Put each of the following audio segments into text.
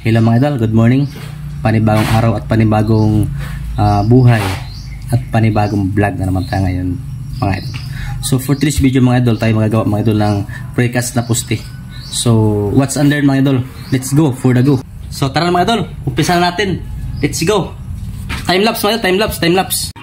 Hello mga idol, good morning. Panibagong araw at panibagong buhay at panibagong vlog na naman tayo ngayon mga idol. So for today's video mga idol, tayo magagawa mga idol ng precast na poste. So what's under mga idol? Let's go for the go. So tara na mga idol, umpisa na natin. Let's go. Time lapse mga idol, time lapse.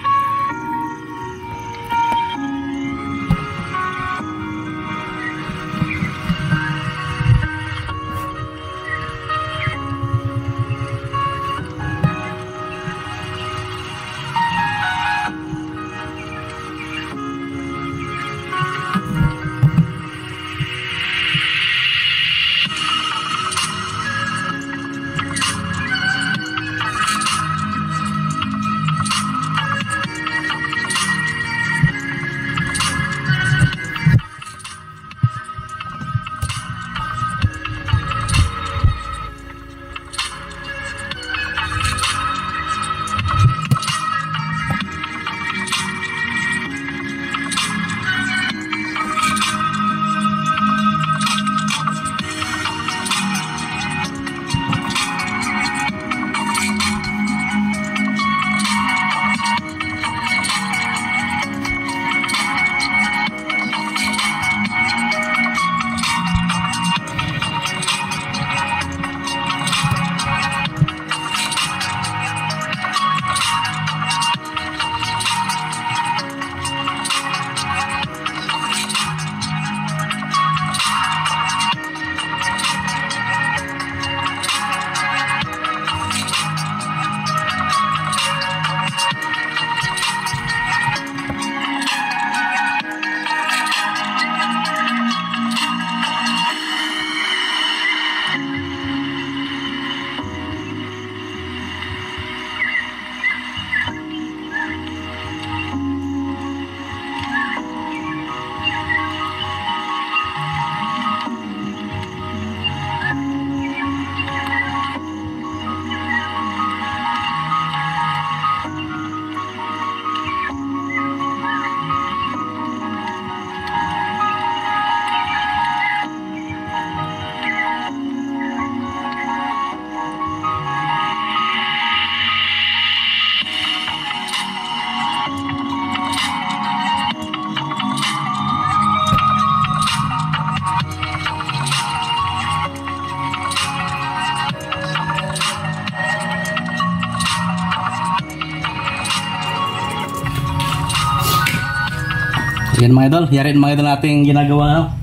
Yan mga idol, yarin mga idol nating ginagawa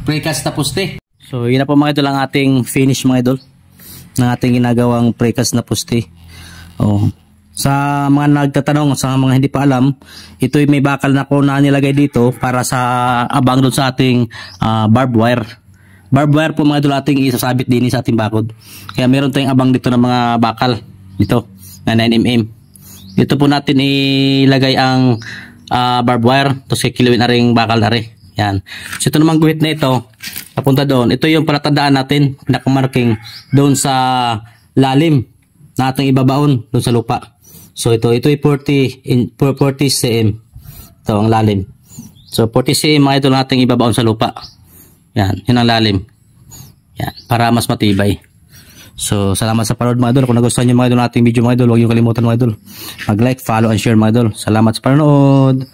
precast na poste. So yun na po mga idol ang ating finish mga idol ng ating ginagawang precast na poste. Sa mga nagtatanong, sa mga hindi pa alam, ito may bakal na ko na nilagay dito para sa abang doon sa ating barbed wire. Barbed wire po mga idol ating isasabit din sa ating bakod. Kaya meron tayong abang dito ng mga bakal dito na 9mm. Dito po natin ilagay ang barbed wire, tapos kikiluin na rin bakal na rin. Yan. So ito namang guhit na ito, papunta doon. Ito yung palatandaan natin, pinakamarking doon sa lalim na ating ibabaon doon sa lupa. So ito ay 40 cm. Ito ang lalim. So 40 cm mga ito nating ibabaon sa lupa. Yan, yun ang lalim. Yan, para mas matibay. So salamat sa panood mga idol. Kung nagustuhan nyo mga idol nating video mga idol, huwag nyo kalimutan mga idol mag-like, follow and share mga idol. Salamat sa panood.